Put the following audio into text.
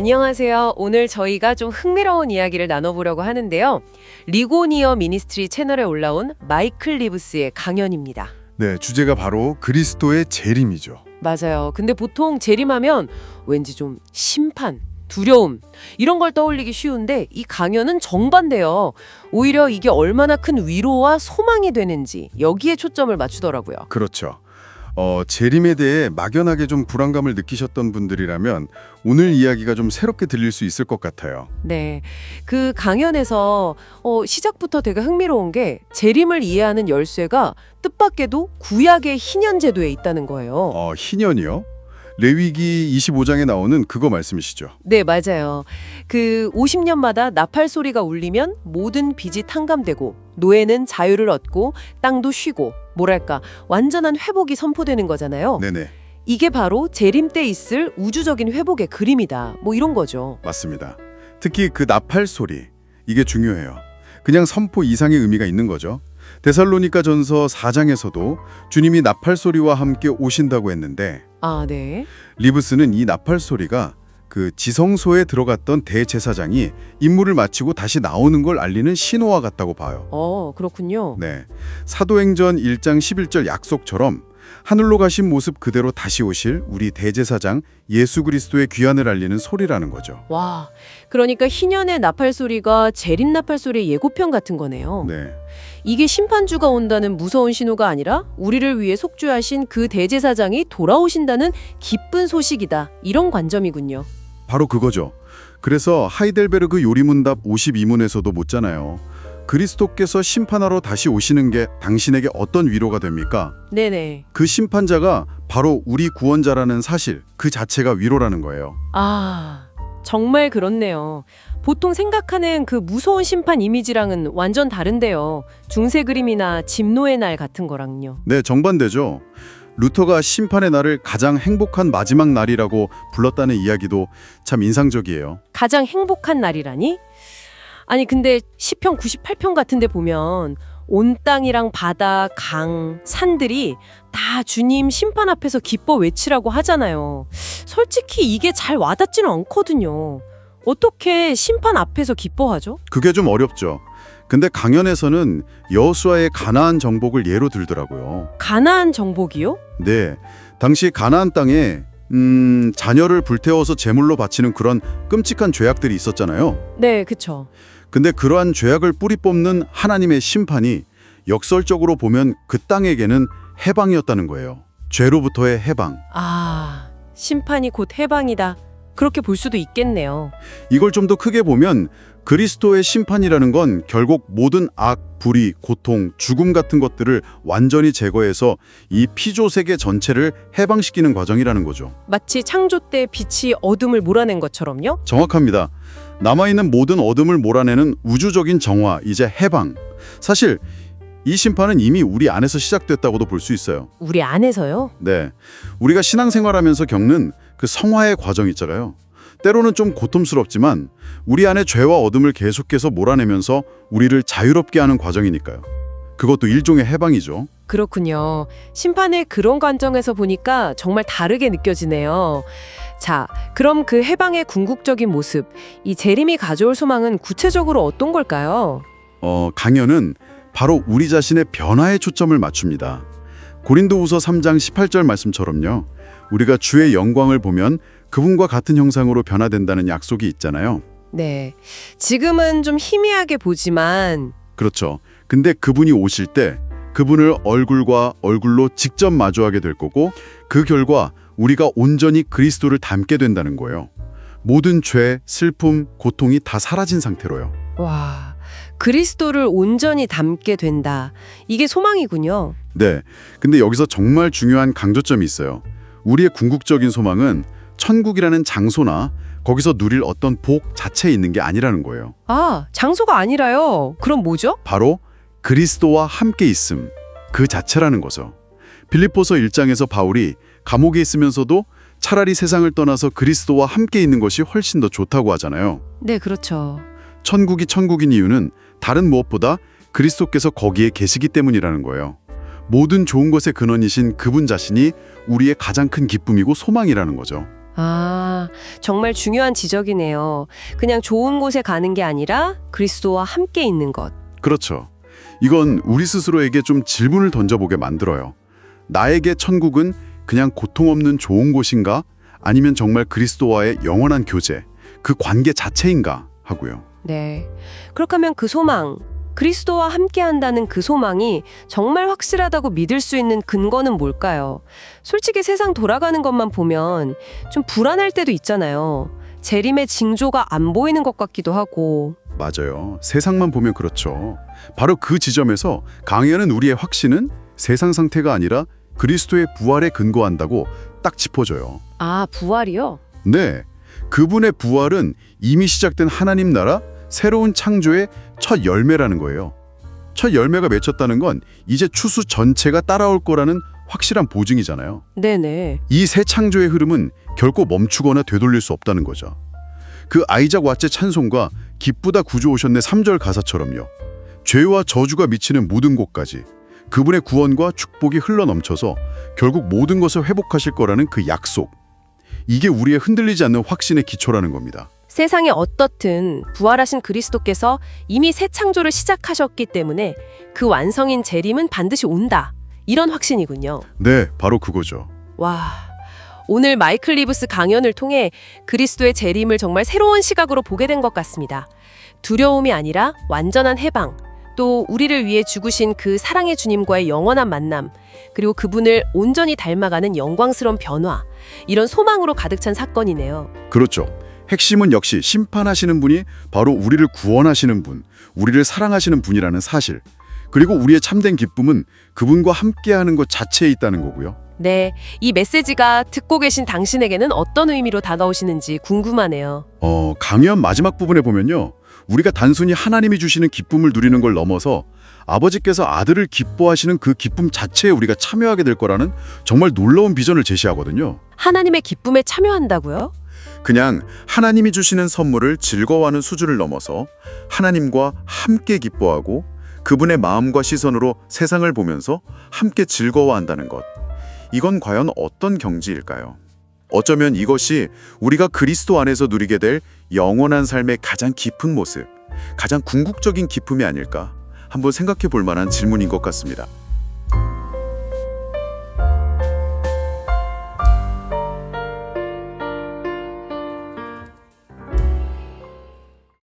안녕하세요. 오늘 저희가 좀 흥미로운 이야기를 나눠보려고 하는데요. 리고니어 미니스트리 채널에 올라온 마이클 리브스의 강연입니다. 네, 주제가 바로 그리스도의 재림이죠. 맞아요. 근데 보통 재림하면 왠지 좀 심판, 두려움 이런 걸 떠올리기 쉬운데 이 강연은 정반대요. 오히려 이게 얼마나 큰 위로와 소망이 되는지 여기에 초점을 맞추더라고요. 그렇죠. 재림에 대해 막연하게 좀 불안감을 느끼셨던 분들이라면 오늘 이야기가 좀 새롭게 들릴 수 있을 것 같아요. 네, 그 강연에서 시작부터 되게 흥미로운 게 재림을 이해하는 열쇠가 뜻밖에도 구약의 희년제도에 있다는 거예요. 희년이요? 레위기 25장에 나오는 그거 말씀이시죠? 네, 맞아요. 그 50년마다 나팔 소리가 울리면 모든 빚이 탕감되고 노예는 자유를 얻고 땅도 쉬고 뭐랄까 완전한 회복이 선포되는 거잖아요. 네네, 이게 바로 재림 때 있을 우주적인 회복의 그림이다. 뭐 이런 거죠. 맞습니다. 특히 그 나팔 소리, 이게 중요해요. 그냥 선포 이상의 의미가 있는 거죠. 데살로니가 전서 4장에서도 주님이 나팔 소리와 함께 오신다고 했는데 아, 네. 리브스는 이 나팔 소리가 그 지성소에 들어갔던 대제사장이 임무를 마치고 다시 나오는 걸 알리는 신호와 같다고 봐요. 그렇군요. 네, 사도행전 1장 11절 약속처럼 하늘로 가신 모습 그대로 다시 오실 우리 대제사장 예수 그리스도의 귀환을 알리는 소리라는 거죠. 와, 그러니까 희년의 나팔 소리가 재림 나팔 소리의 예고편 같은 거네요. 네, 이게 심판주가 온다는 무서운 신호가 아니라 우리를 위해 속죄하신 그 대제사장이 돌아오신다는 기쁜 소식이다. 이런 관점이군요. 바로 그거죠. 그래서 하이델베르그 요리문답 52문에서도 묻잖아요. 그리스도께서 심판하러 다시 오시는 게 당신에게 어떤 위로가 됩니까? 네네. 그 심판자가 바로 우리 구원자라는 사실, 그 자체가 위로라는 거예요. 아, 정말 그렇네요. 보통 생각하는 그 무서운 심판 이미지랑은 완전 다른데요. 중세 그림이나 집노의 날 같은 거랑요. 네, 정반대죠. 루터가 심판의 날을 가장 행복한 마지막 날이라고 불렀다는 이야기도 참 인상적이에요. 가장 행복한 날이라니? 아니 근데 시편 98편 같은 데 보면 온 땅이랑 바다, 강, 산들이 다 주님 심판 앞에서 기뻐 외치라고 하잖아요. 솔직히 이게 잘 와닿지는 않거든요. 어떻게 심판 앞에서 기뻐하죠? 그게 좀 어렵죠. 근데 강연에서는 여호수아의 가나안 정복을 예로 들더라고요. 가나안 정복이요? 네, 당시 가나안 땅에 자녀를 불태워서 제물로 바치는 그런 끔찍한 죄악들이 있었잖아요. 네, 그쵸. 근데 그러한 죄악을 뿌리 뽑는 하나님의 심판이 역설적으로 보면 그 땅에게는 해방이었다는 거예요. 죄로부터의 해방. 아, 심판이 곧 해방이다. 그렇게 볼 수도 있겠네요. 이걸 좀 더 크게 보면 그리스도의 심판이라는 건 결국 모든 악, 불의, 고통, 죽음 같은 것들을 완전히 제거해서 이 피조 세계 전체를 해방시키는 과정이라는 거죠. 마치 창조 때 빛이 어둠을 몰아낸 것처럼요? 정확합니다. 남아있는 모든 어둠을 몰아내는 우주적인 정화, 이제 해방. 사실 이 심판은 이미 우리 안에서 시작됐다고도 볼 수 있어요. 우리 안에서요? 네, 우리가 신앙생활하면서 겪는 그 성화의 과정 있잖아요. 때로는 좀 고통스럽지만 우리 안에 죄와 어둠을 계속해서 몰아내면서 우리를 자유롭게 하는 과정이니까요. 그것도 일종의 해방이죠. 그렇군요. 심판의 그런 관점에서 보니까 정말 다르게 느껴지네요. 자, 그럼 그 해방의 궁극적인 모습, 이 재림이 가져올 소망은 구체적으로 어떤 걸까요? 강연은 바로 우리 자신의 변화에 초점을 맞춥니다. 고린도후서 3장 18절 말씀처럼요. 우리가 주의 영광을 보면 그분과 같은 형상으로 변화된다는 약속이 있잖아요. 네, 지금은 좀 희미하게 보지만 그렇죠. 근데 그분이 오실 때 그분을 얼굴과 얼굴로 직접 마주하게 될 거고 그 결과 우리가 온전히 그리스도를 닮게 된다는 거예요. 모든 죄, 슬픔, 고통이 다 사라진 상태로요. 와, 그리스도를 온전히 닮게 된다. 이게 소망이군요. 네, 근데 여기서 정말 중요한 강조점이 있어요. 우리의 궁극적인 소망은 천국이라는 장소나 거기서 누릴 어떤 복 자체에 있는 게 아니라는 거예요. 아, 장소가 아니라요. 그럼 뭐죠? 바로 그리스도와 함께 있음, 그 자체라는 거죠. 빌립보서 1장에서 바울이 감옥에 있으면서도 차라리 세상을 떠나서 그리스도와 함께 있는 것이 훨씬 더 좋다고 하잖아요. 네, 그렇죠. 천국이 천국인 이유는 다른 무엇보다 그리스도께서 거기에 계시기 때문이라는 거예요. 모든 좋은 것의 근원이신 그분 자신이 우리의 가장 큰 기쁨이고 소망이라는 거죠. 아, 정말 중요한 지적이네요. 그냥 좋은 곳에 가는 게 아니라 그리스도와 함께 있는 것. 그렇죠. 이건 우리 스스로에게 좀 질문을 던져보게 만들어요. 나에게 천국은 그냥 고통 없는 좋은 곳인가? 아니면 정말 그리스도와의 영원한 교제, 그 관계 자체인가? 하고요. 네. 그렇게 하면 그 소망, 그리스도와 함께 한다는 그 소망이 정말 확실하다고 믿을 수 있는 근거는 뭘까요? 솔직히 세상 돌아가는 것만 보면 좀 불안할 때도 있잖아요. 재림의 징조가 안 보이는 것 같기도 하고. 맞아요. 세상만 보면 그렇죠. 바로 그 지점에서 강의하는 우리의 확신은 세상 상태가 아니라 그리스도의 부활에 근거한다고 딱 짚어줘요. 아, 부활이요? 네, 그분의 부활은 이미 시작된 하나님 나라 새로운 창조의 첫 열매라는 거예요. 첫 열매가 맺혔다는 건 이제 추수 전체가 따라올 거라는 확실한 보증이잖아요. 네네. 이 새 창조의 흐름은 결코 멈추거나 되돌릴 수 없다는 거죠. 그 아이작 왓의 찬송과 기쁘다 구주 오셨네 3절 가사처럼요. 죄와 저주가 미치는 모든 곳까지 그분의 구원과 축복이 흘러넘쳐서 결국 모든 것을 회복하실 거라는 그 약속. 이게 우리의 흔들리지 않는 확신의 기초라는 겁니다. 세상에 어떻든 부활하신 그리스도께서 이미 새 창조를 시작하셨기 때문에 그 완성인 재림은 반드시 온다. 이런 확신이군요. 네, 바로 그거죠. 와, 오늘 마이클 리브스 강연을 통해 그리스도의 재림을 정말 새로운 시각으로 보게 된 것 같습니다. 두려움이 아니라 완전한 해방, 또 우리를 위해 죽으신 그 사랑의 주님과의 영원한 만남, 그리고 그분을 온전히 닮아가는 영광스러운 변화, 이런 소망으로 가득 찬 사건이네요. 그렇죠. 핵심은 역시 심판하시는 분이 바로 우리를 구원하시는 분, 우리를 사랑하시는 분이라는 사실. 그리고 우리의 참된 기쁨은 그분과 함께하는 것 자체에 있다는 거고요. 네, 이 메시지가 듣고 계신 당신에게는 어떤 의미로 다가오시는지 궁금하네요. 강연 마지막 부분에 보면요. 우리가 단순히 하나님이 주시는 기쁨을 누리는 걸 넘어서 아버지께서 아들을 기뻐하시는 그 기쁨 자체에 우리가 참여하게 될 거라는 정말 놀라운 비전을 제시하거든요. 하나님의 기쁨에 참여한다고요? 그냥 하나님이 주시는 선물을 즐거워하는 수준을 넘어서 하나님과 함께 기뻐하고 그분의 마음과 시선으로 세상을 보면서 함께 즐거워한다는 것. 이건 과연 어떤 경지일까요? 어쩌면 이것이 우리가 그리스도 안에서 누리게 될 영원한 삶의 가장 깊은 모습, 가장 궁극적인 기쁨이 아닐까 한번 생각해 볼 만한 질문인 것 같습니다.